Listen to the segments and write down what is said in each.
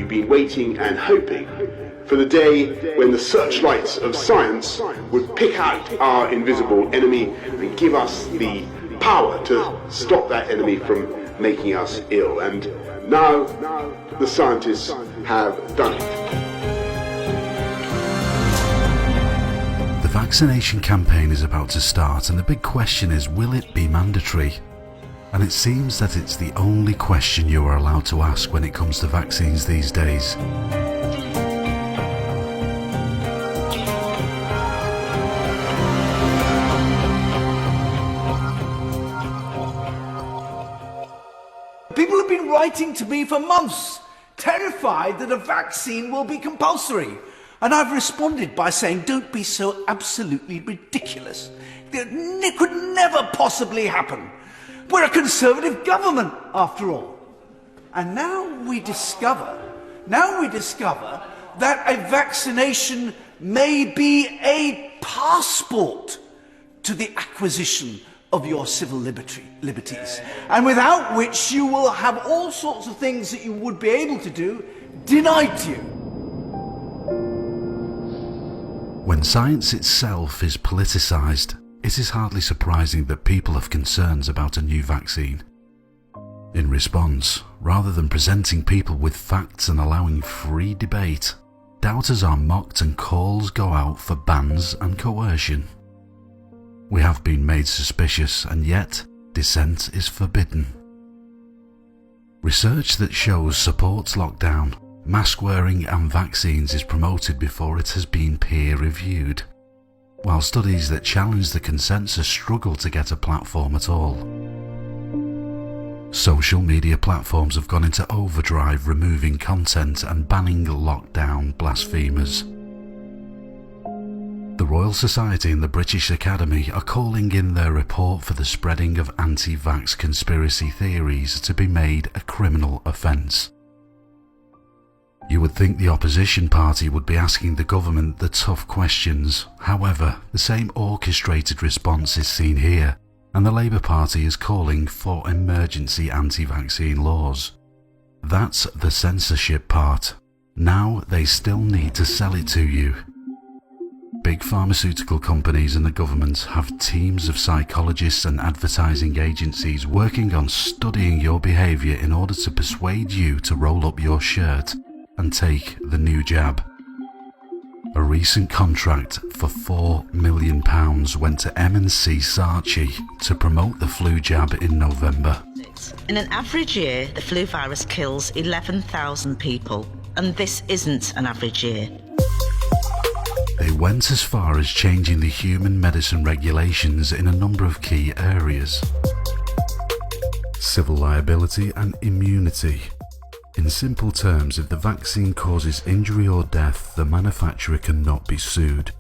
we've been waiting and hoping for the day when the searchlights of science would pick out our invisible enemy and give us the power to stop that enemy from making us ill. And now the scientists have done it. The vaccination campaign is about to start, and the big question is, will it be mandatory? And it seems that it's the only question you are allowed to ask when it comes to vaccines these days. People have been writing to me for months, terrified that a vaccine will be compulsory. And I've responded by saying, don't be so absolutely ridiculous. It could never possibly happen. We're a conservative government, after all. And now we discover that a vaccination may be a passport to the acquisition of your civil liberties, and without which you will have all sorts of things that you would be able to do denied to you. When science itself is politicised, it is hardly surprising that people have concerns about a new vaccine. In response, rather than presenting people with facts and allowing free debate, doubters are mocked and calls go out for bans and coercion. We have been made suspicious, and yet dissent is forbidden. Research that shows supports lockdown, mask wearing and vaccines is promoted before it has been peer-reviewed, while studies that challenge the consensus struggle to get a platform at all. Social media platforms have gone into overdrive, removing content and banning lockdown blasphemers. The Royal Society and the British Academy are calling in their report for the spreading of anti-vax conspiracy theories to be made a criminal offence. You would think the opposition party would be asking the government the tough questions. However, the same orchestrated response is seen here, and the Labour Party is calling for emergency anti-vaccine laws. That's the censorship part. Now they still need to sell it to you. Big pharmaceutical companies and the government have teams of psychologists and advertising agencies working on studying your behaviour in order to persuade you to roll up your shirt and take the new jab. A recent contract for £4 million went to M&C Saatchi to promote the flu jab in November. In an average year, the flu virus kills 11,000 people, and this isn't an average year. They went as far as changing the human medicine regulations in a number of key areas: civil liability and immunity. In simple terms, if the vaccine causes injury or death, the manufacturer cannot be sued.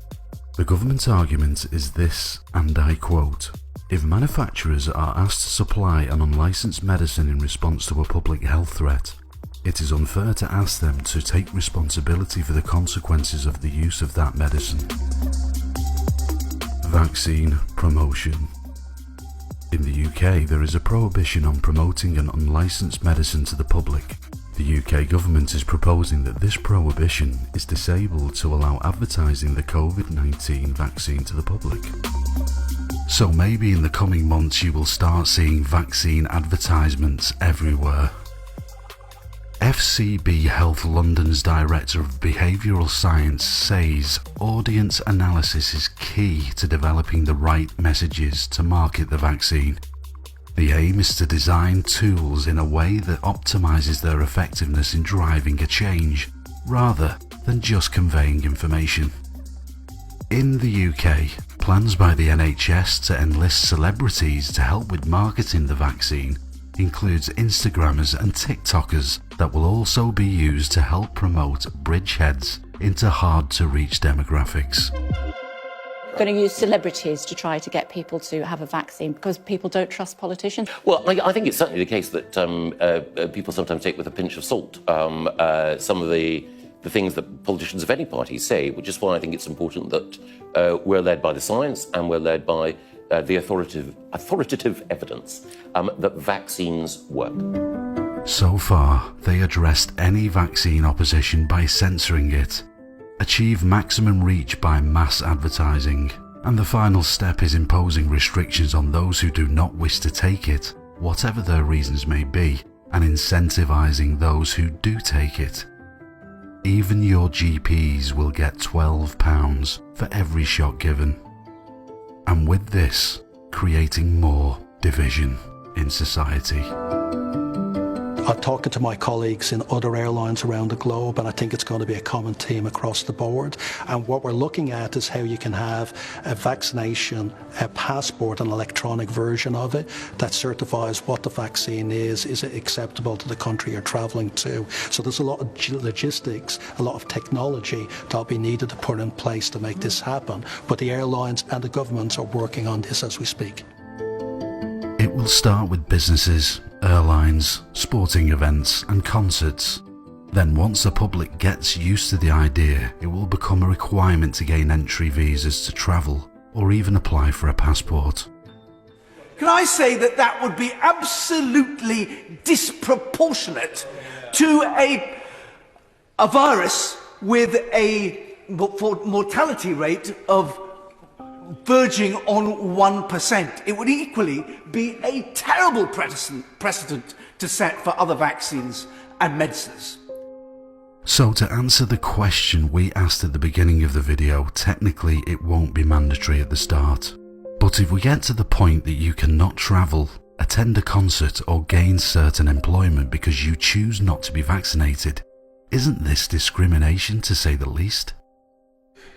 The government argument is this, and I quote, "If manufacturers are asked to supply an unlicensed medicine in response to a public health threat, it is unfair to ask them to take responsibility for the consequences of the use of that medicine." Vaccine promotion. In the UK, there is a prohibition on promoting an unlicensed medicine to the public. The UK government is proposing that this prohibition is disabled to allow advertising the COVID-19 vaccine to the public. So maybe in the coming months you will start seeing vaccine advertisements everywhere. FCB Health London's Director of Behavioural Science says audience analysis is key to developing the right messages to market the vaccine. The aim is to design tools in a way that optimises their effectiveness in driving a change, rather than just conveying information. In the UK, plans by the NHS to enlist celebrities to help with marketing the vaccine includes Instagrammers and TikTokers that will also be used to help promote bridgeheads into hard-to-reach demographics. Going to use celebrities to try to get people to have a vaccine because people don't trust politicians? Well, I think it's certainly the case that people sometimes take with a pinch of salt some of the things that politicians of any party say, which is why I think it's important that we're led by the science and we're led by the authoritative evidence that vaccines work. So far, they addressed any vaccine opposition by censoring it, achieve maximum reach by mass advertising, and the final step is imposing restrictions on those who do not wish to take it, whatever their reasons may be, and incentivizing those who do take it. Even your GPs will get £12 for every shot given. And with this, creating more division in society. I'm talking to my colleagues in other airlines around the globe, and I think it's going to be a common theme across the board. And what we're looking at is how you can have a vaccination, a passport, an electronic version of it that certifies what the vaccine is it acceptable to the country you're travelling to. So there's a lot of logistics, a lot of technology that'll be needed to put in place to make this happen. But the airlines and the governments are working on this as we speak. It will start with businesses, airlines, sporting events and concerts. Then once the public gets used to the idea, it will become a requirement to gain entry visas to travel or even apply for a passport. Can I say that that would be absolutely disproportionate to a virus with a mortality rate of verging on 1%. It would equally be a terrible precedent to set for other vaccines and medicines. So to answer the question we asked at the beginning of the video, technically it won't be mandatory at the start. But if we get to the point that you cannot travel, attend a concert or gain certain employment because you choose not to be vaccinated, isn't this discrimination to say the least?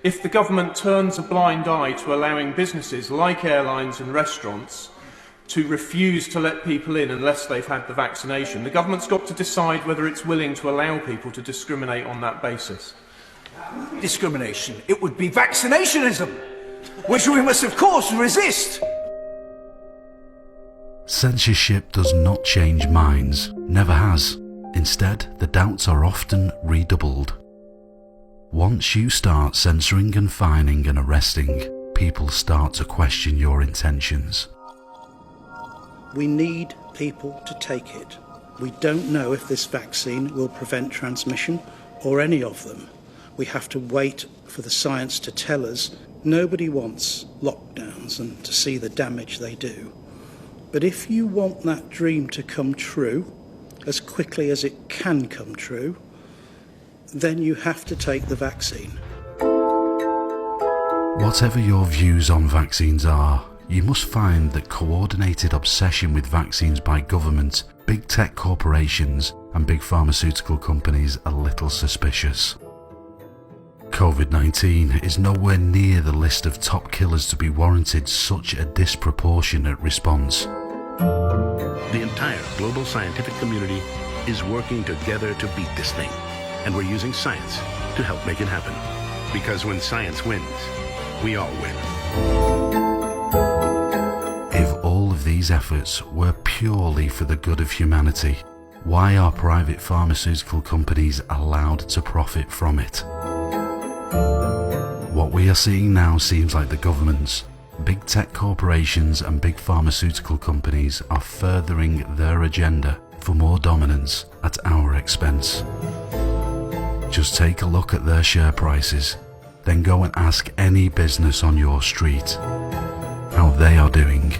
If the government turns a blind eye to allowing businesses like airlines and restaurants to refuse to let people in unless they've had the vaccination, the government's got to decide whether it's willing to allow people to discriminate on that basis. Discrimination. It would be vaccination-ism, which we must of course resist. Censorship does not change minds, never has. Instead, the doubts are often redoubled. Once you start censoring and fining and arresting, people start to question your intentions. We need people to take it. We don't know if this vaccine will prevent transmission or any of them. We have to wait for the science to tell us. Nobody wants lockdowns and to see the damage they do. But if you want that dream to come true, as quickly as it can come true, then you have to take the vaccine. Whatever your views on vaccines are, you must find that coordinated obsession with vaccines by government, big tech corporations and big pharmaceutical companies a little suspicious. COVID-19 is nowhere near the list of top killers to be warranted such a disproportionate response. The entire global scientific community is working together to beat this thing. And we're using science to help make it happen. Because when science wins, we all win. If all of these efforts were purely for the good of humanity, why are private pharmaceutical companies allowed to profit from it? What we are seeing now seems like the governments, big tech corporations and big pharmaceutical companies are furthering their agenda for more dominance at our expense. Just take a look at their share prices, then go and ask any business on your street how they are doing.